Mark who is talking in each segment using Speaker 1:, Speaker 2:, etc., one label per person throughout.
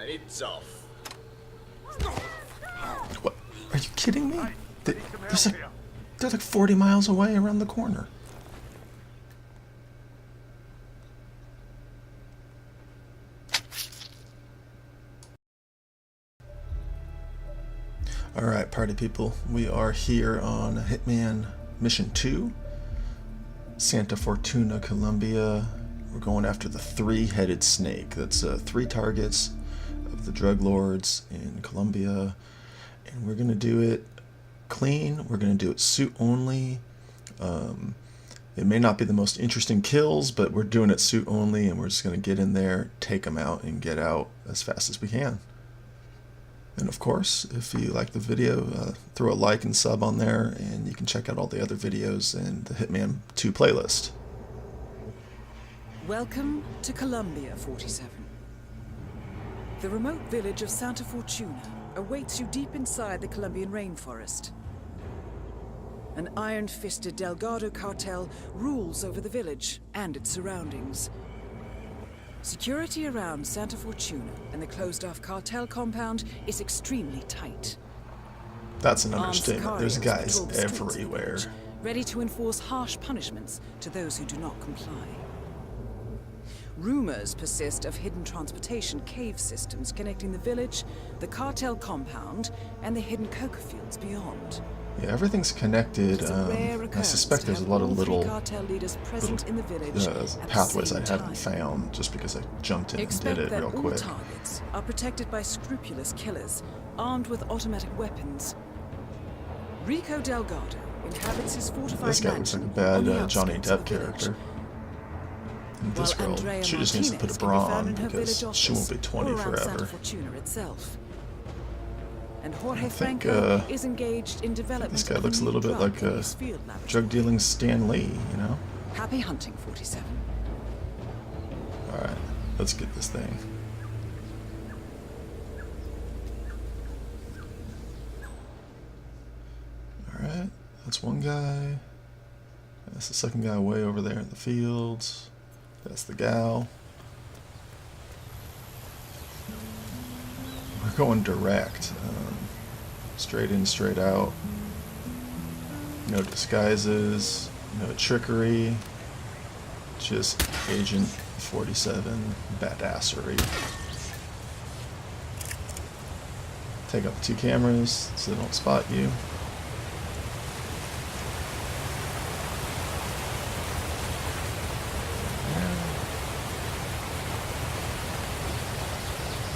Speaker 1: it's off.
Speaker 2: What? Are you kidding me? They're like 40 miles away around the corner. Alright, party people. We are here on Hitman Mission 2. Santa Fortuna, Colombia. We're going after the three-headed snake. That's 3 targets of the drug lords in Colombia. And we're going to do it clean. We're going to do it suit only. It may not be the most interesting kills, but we're doing it suit only, and we're just going to get in there, take them out, and get out as fast as we can. And of course, if you like the video, throw a like and sub on there, and you can check out all the other videos in the Hitman 2 playlist.
Speaker 3: Welcome to Colombia, 47. The remote village of Santa Fortuna awaits you deep inside the Colombian rainforest. An iron-fisted Delgado cartel rules over the village and its surroundings. Security around Santa Fortuna and the closed-off cartel compound is extremely tight.
Speaker 2: That's an understatement. There's guys everywhere.
Speaker 3: Ready to enforce harsh punishments to those who do not comply. Rumors persist of hidden transportation cave systems connecting the village, the cartel compound, and the hidden coca fields beyond.
Speaker 2: Yeah, everything's connected. I suspect there's a lot of little pathways I haven't found just because I jumped in and did it real quick.
Speaker 3: All targets are protected by scrupulous killers armed with automatic weapons. Rico Delgado inhabits his fortified
Speaker 2: This guy looks like a bad Johnny Depp character. And this girl,
Speaker 3: Andrea
Speaker 2: she just needs to put a bra on because she won't be 20 forever.
Speaker 3: And Jorge Franco is engaged in development.
Speaker 2: This guy looks a little bit like a drug-dealing Stan Lee, you know?
Speaker 3: Happy hunting, 47.
Speaker 2: Alright, let's get this thing. Alright, that's one guy. That's the second guy way over there in the fields. That's the gal. We're going direct. Straight in, straight out. No disguises, no trickery. Just Agent 47 badassery. Take out the 2 cameras so they don't spot you.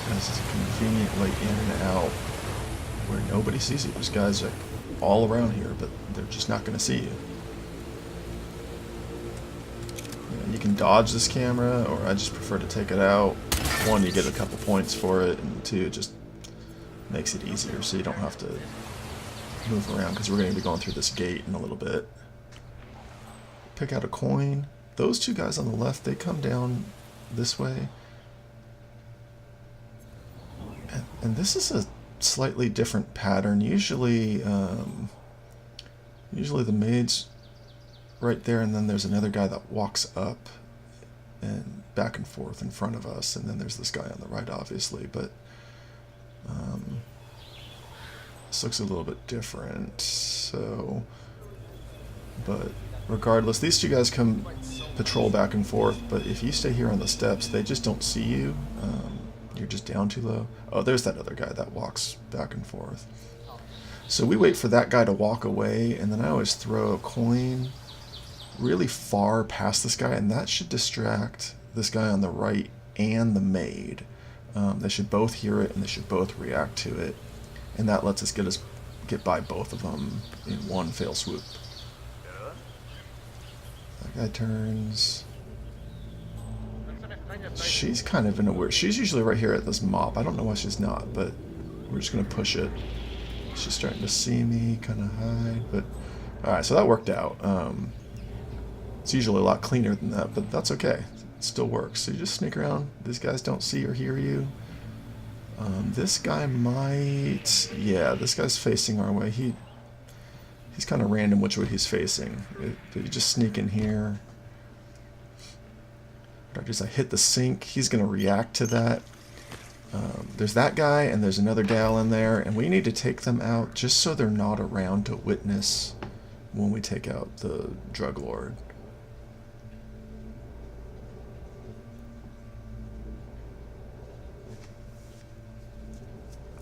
Speaker 2: This is a convenient way in and out where nobody sees you. There's guys like all around here, but they're just not going to see you. You can dodge this camera, or I just prefer to take it out. 1, you get a couple points for it, and 2, it just makes it easier so you don't have to move around, because we're going to be going through this gate in a little bit. Pick out a coin. Those 2 guys on the left, they come down this way. And this is a slightly different pattern. Usually the maid's right there, and then there's another guy that walks up and back and forth in front of us, and then there's this guy on the right, obviously. But this looks a little bit different. So, but regardless, these 2 guys come patrol back and forth. But if you stay here on the steps, they just don't see you. You're just down too low. Oh, there's that other guy that walks back and forth. So we wait for that guy to walk away, and then I always throw a coin really far past this guy, and that should distract this guy on the right and the maid. They should both hear it, and they should both react to it, and that lets us get by both of them in one fell swoop. That guy turns. She's kind of in a weird... She's usually right here at this mop. I don't know why she's not, but we're just going to push it. She's starting to see me, kind of hide, but... Alright, so that worked out. It's usually a lot cleaner than that, but that's okay. It still works. So you just sneak around. These guys don't see or hear you. This guy might... Yeah, this guy's facing our way. He's kind of random which way he's facing. But you just sneak in here. As I hit the sink, he's going to react to that. There's that guy and there's another gal in there, and we need to take them out just so they're not around to witness when we take out the drug lord.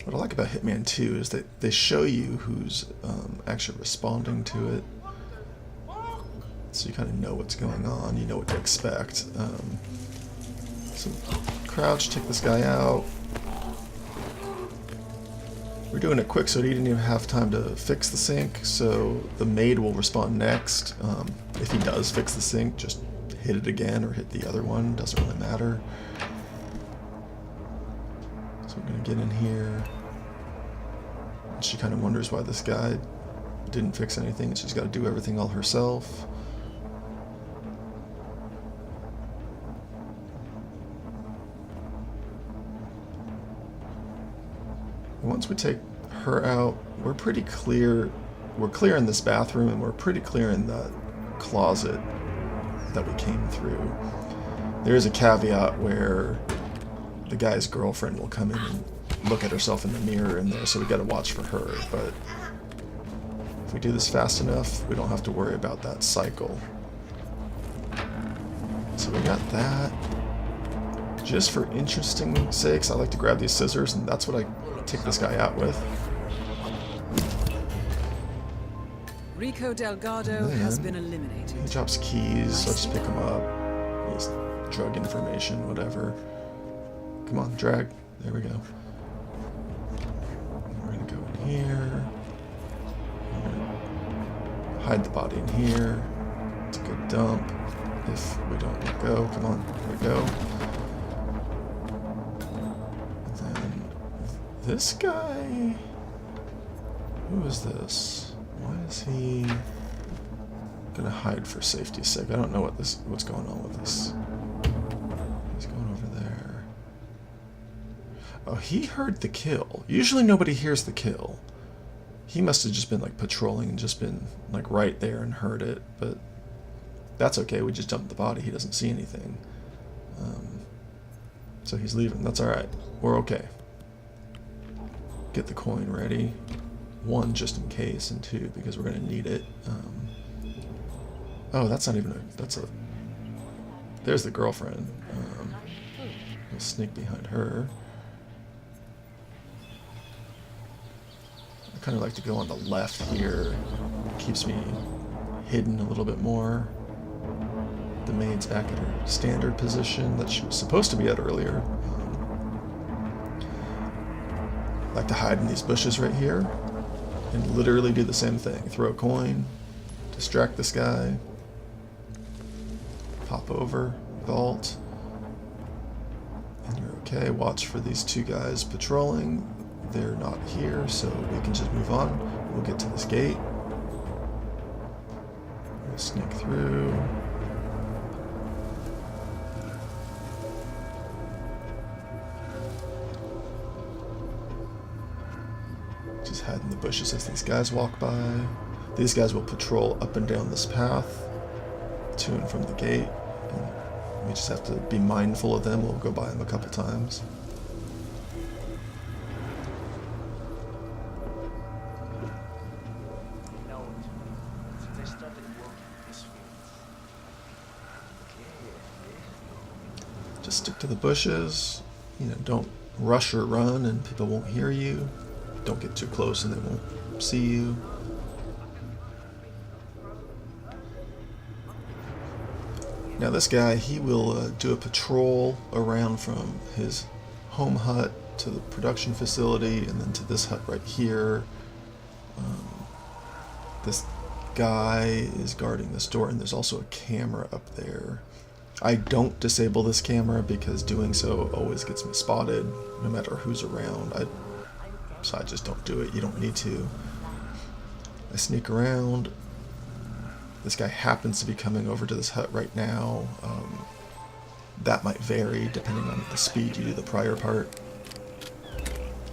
Speaker 2: What I like about Hitman 2 is that they show you who's actually responding to it. So you kind of know what's going on, you know what to expect. So crouch, take this guy out. We're doing it quick so he didn't even have time to fix the sink, so the maid will respond next. If he does fix the sink, just hit it again or hit the other one, doesn't really matter. So we're gonna get in here. And she kind of wonders why this guy didn't fix anything, and she's got to do everything all herself. Once we take her out, we're pretty clear. We're clear in this bathroom, and we're pretty clear in the closet that we came through. There is a caveat where the guy's girlfriend will come in and look at herself in the mirror in there, so we got to watch for her. But if we do this fast enough, we don't have to worry about that cycle. So we got that. Just for interesting sakes, I like to grab these scissors, and that's what I take this guy out with.
Speaker 3: Rico Delgado has been eliminated.
Speaker 2: He drops keys, so I just pick him up. Just drug information, whatever. Come on, drag. There we go. We're gonna go in here. We're gonna hide the body in here. It's a good dump. If we don't let go, come on, there we go. This guy, who is this? Why is he gonna hide for safety's sake? I don't know what's going on with this. He's going over there. Oh, he heard the kill. Usually nobody hears the kill. He must have just been like patrolling and just been like right there and heard it, but that's okay. We just dumped the body. He doesn't see anything. So he's leaving. That's all right. We're okay. Get the coin ready. 1, just in case, and 2, because we're going to need it. Oh, that's not even a... That's a... There's the girlfriend. We'll sneak behind her. I kind of like to go on the left here. Keeps me hidden a little bit more. The maid's back at her standard position that she was supposed to be at earlier. I like to hide in these bushes right here and literally do the same thing. Throw a coin, distract this guy, pop over, vault, and you're okay. Watch for these 2 guys patrolling. They're not here, so we can just move on. We'll get to this gate. We'll sneak through. Just hide in the bushes as these guys walk by. These guys will patrol up and down this path to and from the gate. And we just have to be mindful of them. We'll go by them a couple times. Just stick to the bushes. You know, don't rush or run and people won't hear you. Don't get too close and they won't see you. Now this guy, he will do a patrol around from his home hut to the production facility and then to this hut right here. This guy is guarding this door, and there's also a camera up there. I don't disable this camera because doing so always gets me spotted no matter who's around. So I just don't do it. You don't need to. I sneak around. This guy happens to be coming over to this hut right now. That might vary depending on the speed you do the prior part.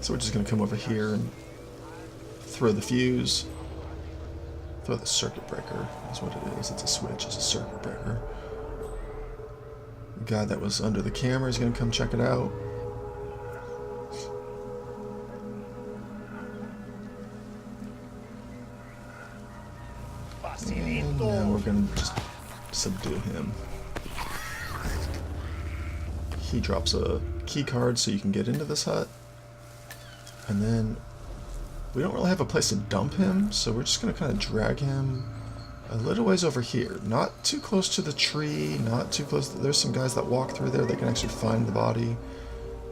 Speaker 2: So we're just going to come over here and throw the fuse. Throw the circuit breaker is what it is. It's a switch. It's a circuit breaker. The guy that was under the camera is going to come check it out. subdue him. He drops a key card so you can get into this hut. And then we don't really have a place to dump him, so we're just going to kind of drag him a little ways over here. Not too close to the tree, not too close. There's some guys that walk through there. They can actually find the body.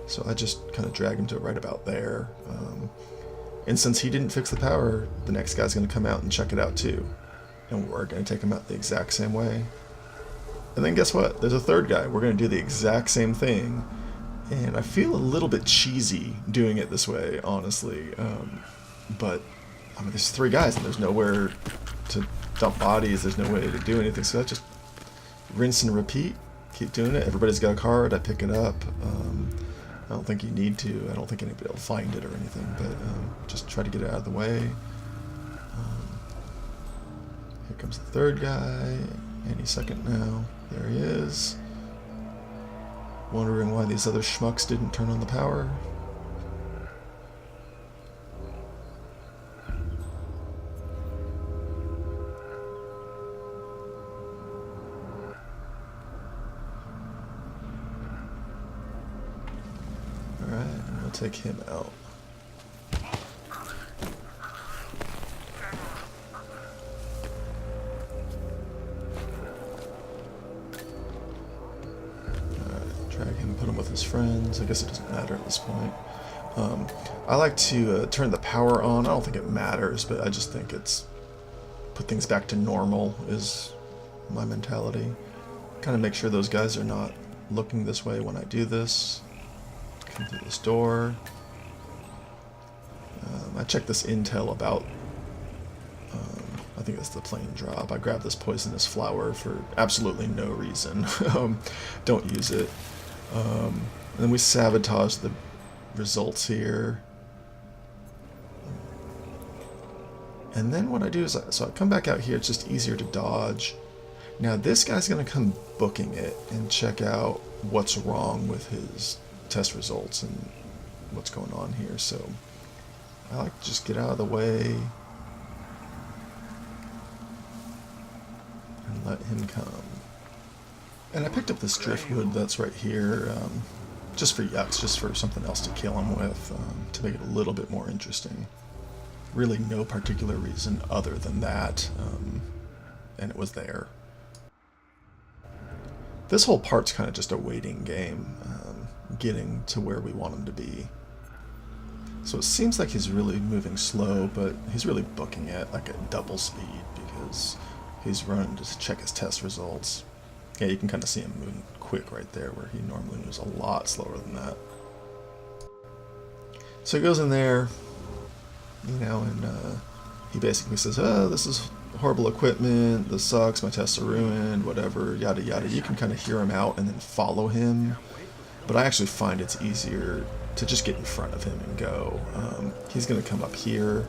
Speaker 2: So I just kind of drag him to right about there. And since he didn't fix the power, the next guy's going to come out and check it out too. And we're going to take him out the exact same way. And then guess what? There's a third guy. We're going to do the exact same thing. And I feel a little bit cheesy doing it this way, honestly. But I mean, there's 3 guys and there's nowhere to dump bodies. There's no way to do anything. So I just rinse and repeat. Keep doing it. Everybody's got a card. I pick it up. I don't think you need to. I don't think anybody will find it or anything. But just try to get it out of the way. Here comes the third guy. Any second now. There he is. Wondering why these other schmucks didn't turn on the power. Alright, and we'll take him out. Drag him, put him with his friends. I guess it doesn't matter at this point. I like to turn the power on. I don't think it matters, but I just think it's put things back to normal is my mentality. Kind of make sure those guys are not looking this way when I do this. Come through this door. I checked this intel about I think it's the plain drop. I grabbed this poisonous flower for absolutely no reason. Don't use it. And then we sabotage the results here. And then what I do is, so I come back out here, it's just easier to dodge. Now this guy's going to come booking it and check out what's wrong with his test results and what's going on here. So I like to just get out of the way and let him come. And I picked up this driftwood that's right here, just for yucks, just for something else to kill him with, to make it a little bit more interesting. Really no particular reason other than that, and it was there. This whole part's kind of just a waiting game, getting to where we want him to be. So it seems like he's really moving slow, but he's really booking it like at double speed because he's running to check his test results. Yeah, you can kind of see him moving quick right there, where he normally moves a lot slower than that. So he goes in there, you know, and he basically says, oh, this is horrible equipment, this sucks, my tests are ruined, whatever, yada yada. You can kind of hear him out and then follow him, but I actually find it's easier to just get in front of him and go. He's going to come up here.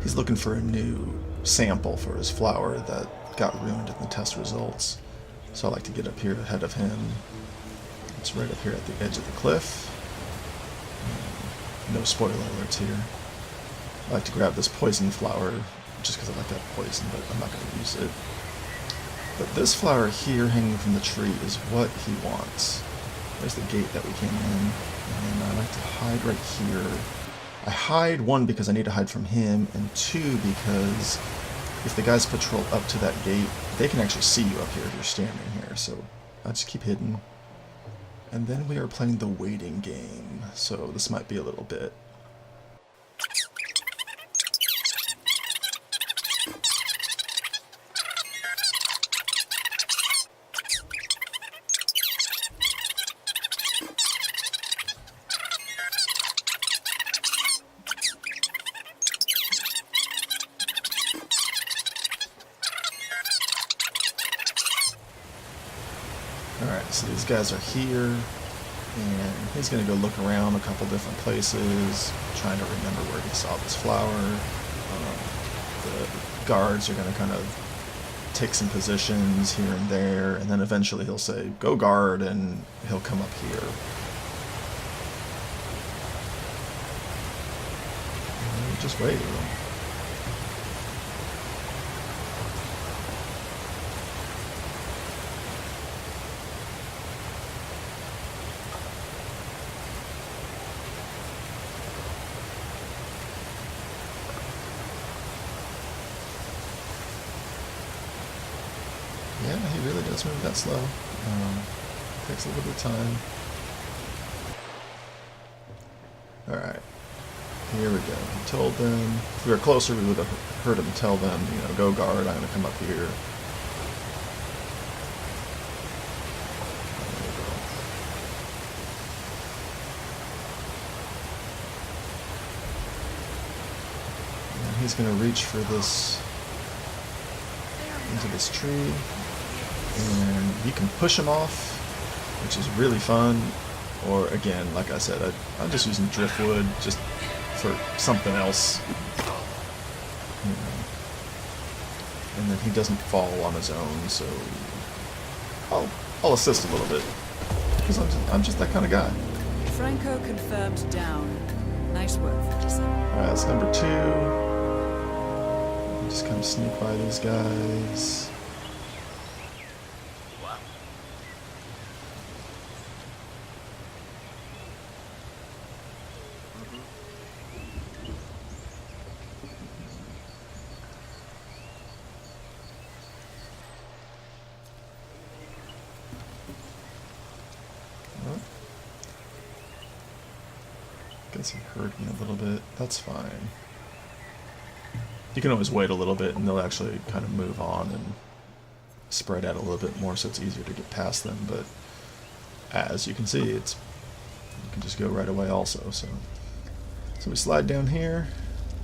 Speaker 2: He's looking for a new sample for his flower that got ruined in the test results. So I like to get up here ahead of him. It's right up here at the edge of the cliff. No spoiler alerts here. I like to grab this poison flower just because I like that poison, but I'm not going to use it. But this flower here hanging from the tree is what he wants. There's the gate that we came in, and I like to hide right here. I hide, 1, because I need to hide from him, and 2, because if the guys patrol up to that gate, they can actually see you up here if you're standing here, so I just keep hidden. And then we are playing the waiting game, so this might be a little bit. Alright, so these guys are here, and he's going to go look around a couple different places, trying to remember where he saw this flower. The guards are going to kind of take some positions here and there, and then eventually he'll say, go guard, and he'll come up here. And just wait. it's moving that slow. Takes a little bit of time. Alright. Here we go. He told them, if we were closer, we would have heard him tell them, you know, go guard, I'm going to come up here. And he's going to reach for this, into this tree, and you can push him off, which is really fun. Or again, like I said, I'm just using driftwood just for something else, you know. And then he doesn't fall on his own, so I'll assist a little bit because I'm just that kind of guy.
Speaker 3: Franco confirmed down. Nice work, 57.
Speaker 2: All right, that's number 2. Just kind of sneak by these guys. Guess he heard me a little bit. That's fine. You can always wait a little bit and they'll actually kind of move on and spread out a little bit more so it's easier to get past them, but as you can see, you can just go right away also. So we slide down here.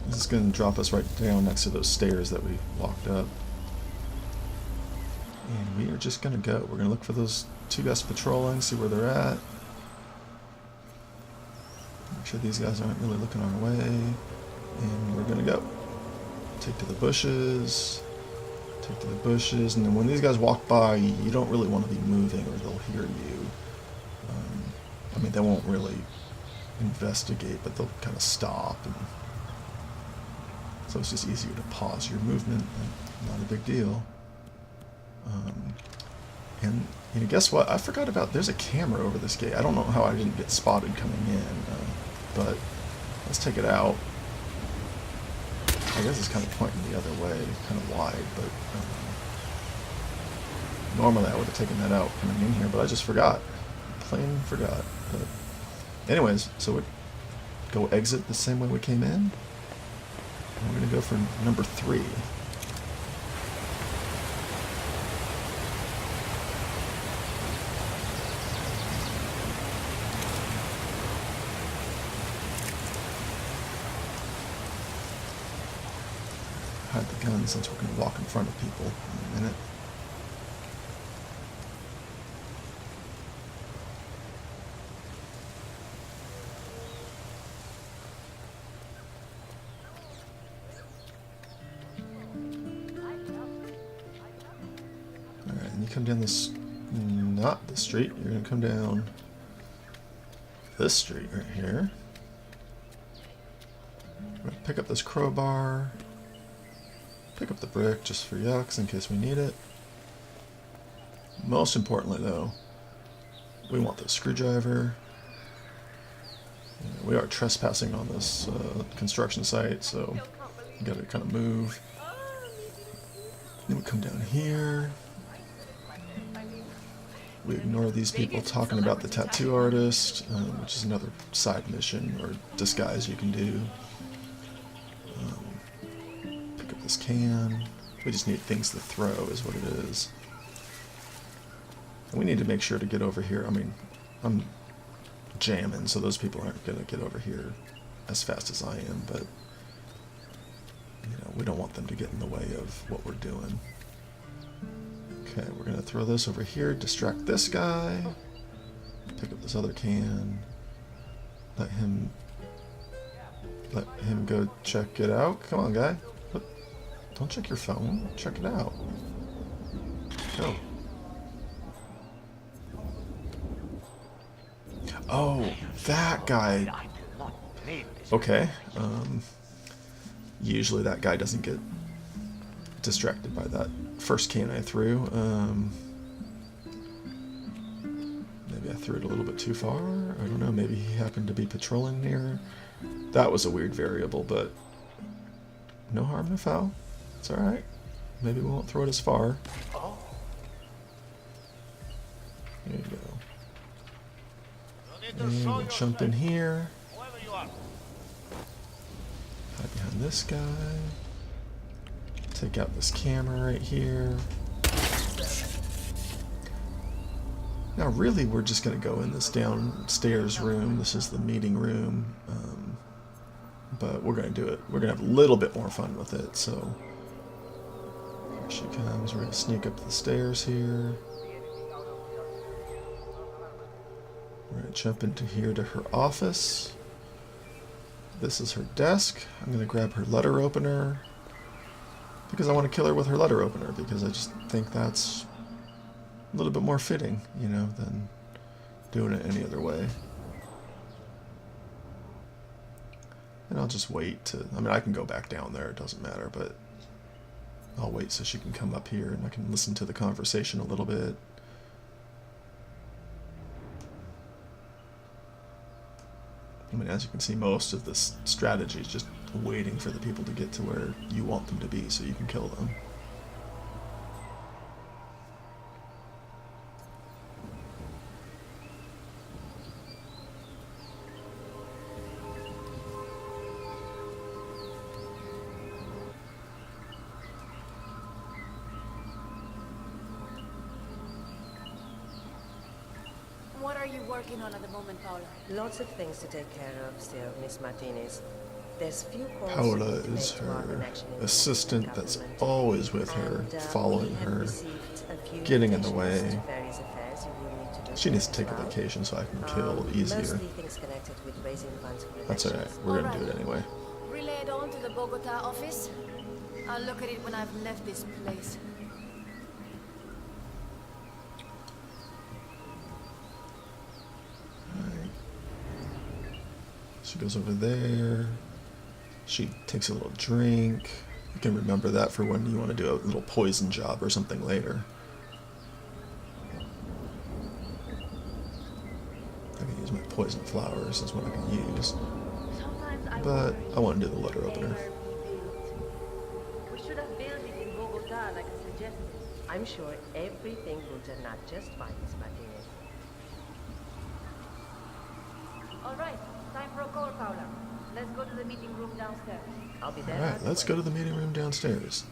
Speaker 2: This is going to drop us right down next to those stairs that we walked up. And we are just going to go. We're going to look for those 2 guys patrolling, see where they're at. Make sure these guys aren't really looking our way. And we're going to go. Take to the bushes. Take to the bushes. And then when these guys walk by, you don't really want to be moving or they'll hear you. I mean, they won't really investigate, but they'll kind of stop. And so it's just easier to pause your movement. Not a big deal. And you know, guess what? I forgot about, there's a camera over this gate. I don't know how I didn't get spotted coming in, but let's take it out. I guess it's kind of pointing the other way, kind of wide, but normally I would have taken that out coming in here, but I just forgot. Plain forgot. But anyways, so we go exit the same way we came in. And we're going to go for number 3. Hide the gun since we're going to walk in front of people in a minute. Alright, and you come down this, not the street, you're going to come down this street right here. We're going to pick up this crowbar. Pick up the brick just for yucks in case we need it. Most importantly though, we want the screwdriver. You know, we are trespassing on this construction site, so we gotta kind of move. Then we come down here. We ignore these people talking about the tattoo artist, which is another side mission or disguise you can do. This can. We just need things to throw is what it is. And we need to make sure to get over here. I mean, I'm jamming, so those people aren't going to get over here as fast as I am, but you know, we don't want them to get in the way of what we're doing. Okay, we're going to throw this over here, distract this guy, pick up this other can, let him go check it out. Come on, guy. Don't check your phone. Check it out. Go. Oh, that guy. Okay. Usually that guy doesn't get distracted by that first can I threw. Maybe I threw it a little bit too far. I don't know. Maybe he happened to be patrolling near. That was a weird variable, but no harm, no foul. It's alright. Maybe we won't throw it as far. There you go. And we'll jump in here. Hide behind this guy. Take out this camera right here. Now really we're just going to go in this downstairs room. This is the meeting room. But we're going to do it. We're going to have a little bit more fun with it. So here she comes. We're going to sneak up the stairs here. We're going to jump into here to her office. This is her desk. I'm going to grab her letter opener. Because I want to kill her with her letter opener. Because I just think that's a little bit more fitting, you know, than doing it any other way. And I'll just wait to, I mean, I can go back down there, it doesn't matter, but I'll wait so she can come up here and I can listen to the conversation a little bit. I mean, as you can see, most of this strategy is just waiting for the people to get to where you want them to be so you can kill them.
Speaker 1: What are you working on at the moment, Paula?
Speaker 4: Lots of things to take care of still, Miss Martinez. There's few calls
Speaker 2: Paula
Speaker 4: to
Speaker 2: is
Speaker 4: make to our
Speaker 2: her
Speaker 4: connection in the
Speaker 2: assistant that's
Speaker 4: government.
Speaker 2: always with her,
Speaker 4: And,
Speaker 2: following
Speaker 4: we have
Speaker 2: her,
Speaker 4: received a few
Speaker 2: getting in the
Speaker 4: invitations
Speaker 2: way.
Speaker 4: to various affairs you will need to do
Speaker 2: She needs to
Speaker 4: as
Speaker 2: take a
Speaker 4: well.
Speaker 2: vacation so I can kill easier.
Speaker 4: Mostly things connected with raising funds for
Speaker 2: That's alright,
Speaker 4: elections.
Speaker 2: we're gonna do it anyway.
Speaker 1: Relay it on to the Bogota office. I'll look at it when I've left this place.
Speaker 2: Alright. She goes over there. She takes a little drink. You can remember that for when you want to do a little poison job or something later. I can use my poison flowers, is what I can use. But I want to do the letter opener.
Speaker 4: We should have built it in Bogota like I suggested. I'm sure everything will turn out just fine, Miss Martinez.
Speaker 1: All right, time for a call, Paula. Let's go to the meeting room downstairs.
Speaker 4: I'll be there.
Speaker 2: Alright, let's go to the meeting room downstairs.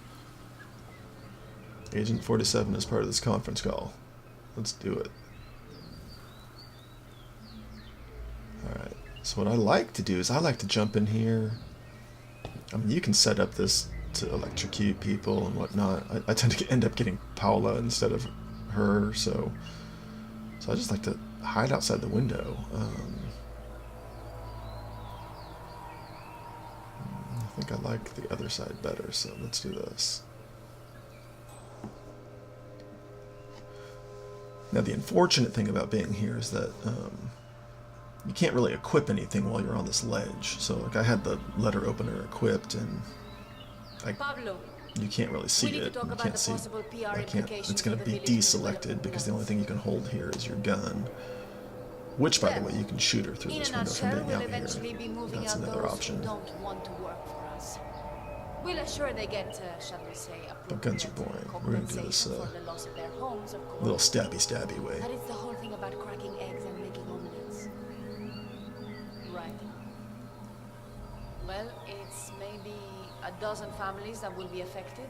Speaker 2: Agent 47 is part of this conference call. Let's do it. Alright, so what I like to do is I like to jump in here. I mean, you can set up this to electrocute people and whatnot. I tend to end up getting Paula instead of her, so I just like to hide outside the window. I think I like the other side better, so let's do this. Now the unfortunate thing about being here is that you can't really equip anything while you're on this ledge. So like I had the letter opener equipped and
Speaker 1: Pablo,
Speaker 2: you can't really see
Speaker 1: we need to
Speaker 2: it.
Speaker 1: talk
Speaker 2: You
Speaker 1: about
Speaker 2: can't
Speaker 1: the
Speaker 2: see.
Speaker 1: possible PR
Speaker 2: I can't.
Speaker 1: implications
Speaker 2: It's going
Speaker 1: for
Speaker 2: to
Speaker 1: the
Speaker 2: be
Speaker 1: village
Speaker 2: deselected
Speaker 1: development
Speaker 2: because the only
Speaker 1: plans.
Speaker 2: thing you can hold here is your gun. Which, by the way, you can shoot her through
Speaker 1: In
Speaker 2: this
Speaker 1: a
Speaker 2: window from
Speaker 1: nutshell,
Speaker 2: being
Speaker 1: we'll
Speaker 2: out
Speaker 1: eventually
Speaker 2: here.
Speaker 1: be moving
Speaker 2: That's
Speaker 1: out
Speaker 2: another
Speaker 1: those
Speaker 2: option.
Speaker 1: who don't want to work for us. We'll assure they get, shall we say,
Speaker 2: But guns are boring. We're gonna do this
Speaker 1: compensation for the loss of their homes, of course.
Speaker 2: Little stabby way.
Speaker 1: But it's the whole thing about cracking eggs and making omelets. Right. Well, it's maybe a dozen families that will be affected,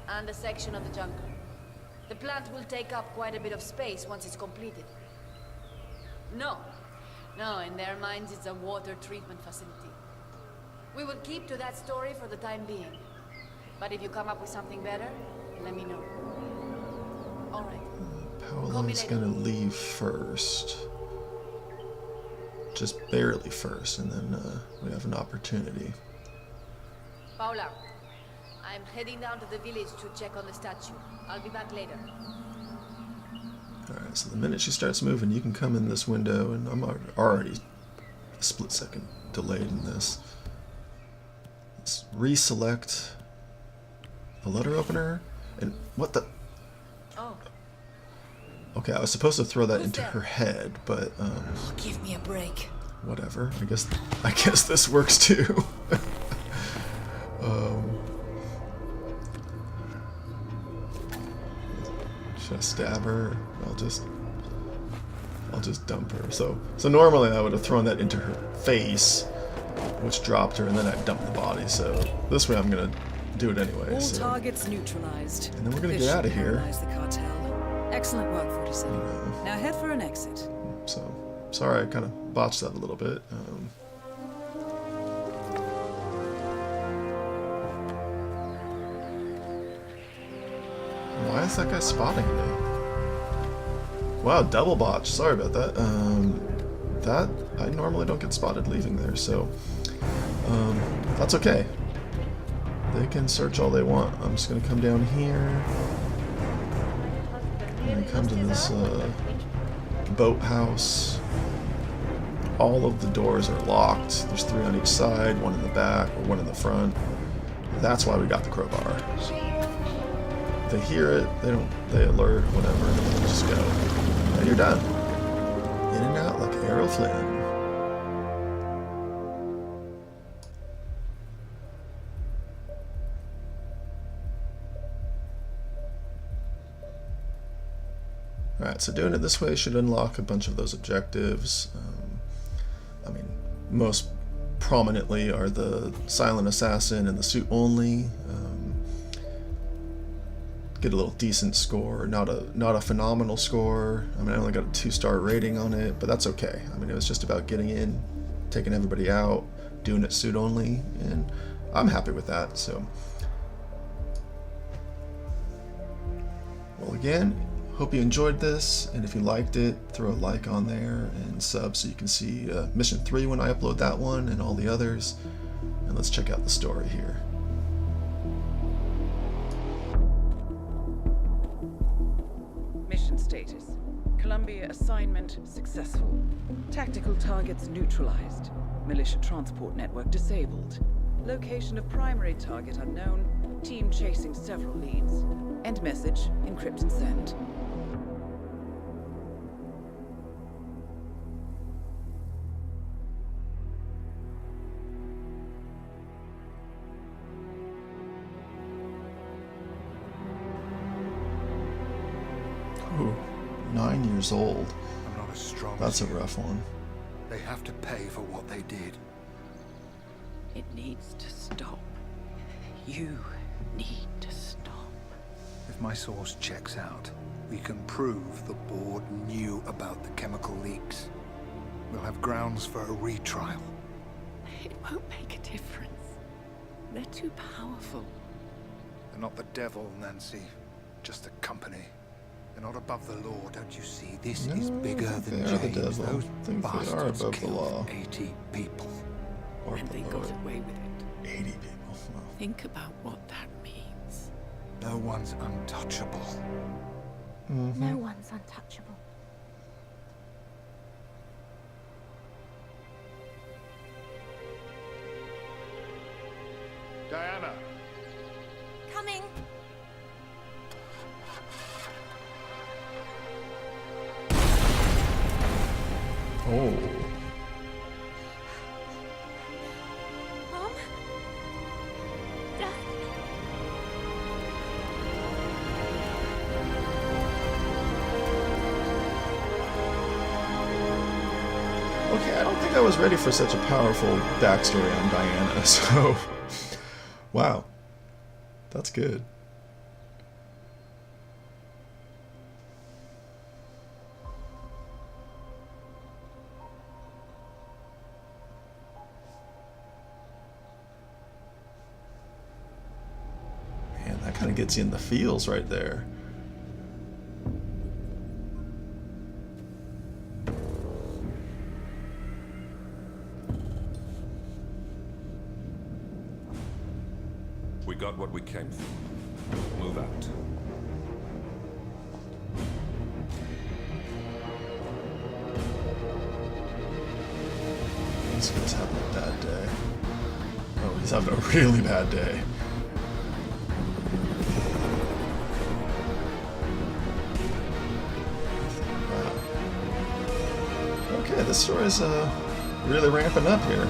Speaker 1: and a section of the jungle. The plant will take up quite a bit of space once it's completed. No, in their minds it's a water treatment facility. We will keep to that story for the time being. But if you come up with something better, let me know. All right.
Speaker 2: Paola's gonna leave first. Just barely first, and then we have an opportunity.
Speaker 1: Paula, I'm heading down to the village to check on the statue. I'll be back later.
Speaker 2: Alright, so the minute she starts moving, you can come in this window, and I'm already a split second delayed in this. Let's reselect the letter opener, and what the...
Speaker 1: Oh,
Speaker 2: Okay, I was supposed to throw that
Speaker 1: Who's
Speaker 2: into
Speaker 1: there?
Speaker 2: her head, but
Speaker 1: give me a break.
Speaker 2: whatever. I guess this works too. Should I stab her? I'll just I'll just dump her. So normally I would have thrown that into her face, which dropped her, and then I'd dump the body. So this way I'm gonna do it anyway.
Speaker 3: All
Speaker 2: So.
Speaker 3: targets neutralized.
Speaker 2: And then we're gonna
Speaker 3: This
Speaker 2: get out of
Speaker 3: should
Speaker 2: here.
Speaker 3: paralyze the cartel. Excellent work, 47.
Speaker 2: Yeah.
Speaker 3: Now head for an exit.
Speaker 2: So sorry, I kind of botched that a little bit. Why is that guy spotting me? Wow, double botch. Sorry about that. That I normally don't get spotted leaving there, so that's okay. They can search all they want. I'm just gonna come down here. I'm gonna come to this boathouse. All of the doors are locked. There's 3 on each side, 1 in the back or 1 in the front. That's why we got the crowbar. They hear it, they alert, whatever, just go. And you're done. In and out like Errol Flynn. Alright, so doing it this way should unlock a bunch of those objectives. I mean, most prominently are the Silent Assassin and the Suit Only. Get a little decent score, not a phenomenal score. I mean, I only got a 2-star rating on it, but that's okay. I mean, it was just about getting in, taking everybody out, doing it suit only, and I'm happy with that. So, well, again, hope you enjoyed this, and if you liked it, throw a like on there and sub so you can see Mission 3 when I upload that one and all the others. And let's check out the story here.
Speaker 3: Mission status. Columbia assignment successful. Tactical targets neutralized. Militia transport network disabled. Location of primary target unknown. Team chasing several leads. End message. Encrypt and send.
Speaker 2: Ooh, 9 years old.
Speaker 5: I'm not as strong
Speaker 2: That's
Speaker 5: as
Speaker 2: a
Speaker 5: you.
Speaker 2: rough one.
Speaker 5: They have to pay for what they did.
Speaker 6: It needs to stop. You need to stop.
Speaker 5: If my source checks out, we can prove the board knew about the chemical leaks. We'll have grounds for a retrial.
Speaker 6: It won't make a difference. They're too powerful.
Speaker 5: They're not the devil, Nancy. Just a company. They're not above the law, don't you see? This is
Speaker 2: No,
Speaker 5: bigger
Speaker 2: I think
Speaker 5: than
Speaker 2: they are the
Speaker 5: James.
Speaker 2: devil.
Speaker 5: Those
Speaker 2: I think they are
Speaker 5: bastards
Speaker 2: above the
Speaker 5: killed
Speaker 2: law.
Speaker 5: 80 people.
Speaker 2: Or
Speaker 6: And they
Speaker 2: below
Speaker 6: got
Speaker 2: it.
Speaker 6: away with it.
Speaker 2: 80 people. Well,
Speaker 6: Think about what that means.
Speaker 5: No one's untouchable.
Speaker 7: No one's untouchable.
Speaker 5: Diana!
Speaker 7: Coming!
Speaker 2: Oh.
Speaker 7: Mom? Dad?
Speaker 2: Okay, I don't think I was ready for such a powerful backstory on Diana, so... Wow. That's good. Man, that kind of gets you in the feels right there.
Speaker 8: We got what we came for. Move out.
Speaker 2: This guy's having a bad day. Oh, he's having a really bad day. Wow. Okay, this story's really ramping up here.